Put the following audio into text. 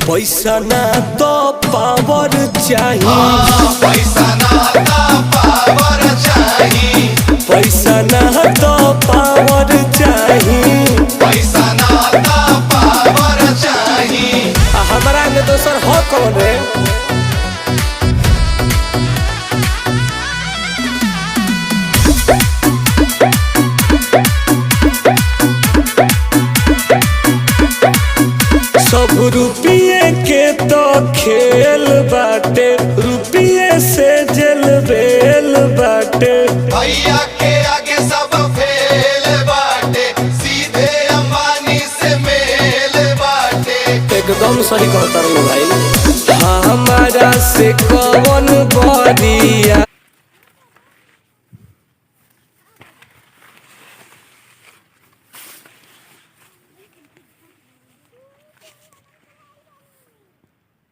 पैसा ना तो पावर चाहिए, पैसा ना तो पावर चाहिए, पैसा ना तो पावर चाहिए, पैसा ना तो पावर चाहिए। हमारा में दोसर हो कौन रे। सब रुपये के तो खेल बाटे, रुपये से जेल बेल बाटे। भैया के आगे सब फेल बाटे, सीधे अंबानी से मेल बाटे। एकदम सही कहता हूँ भाई। हमारा से कौन बरिया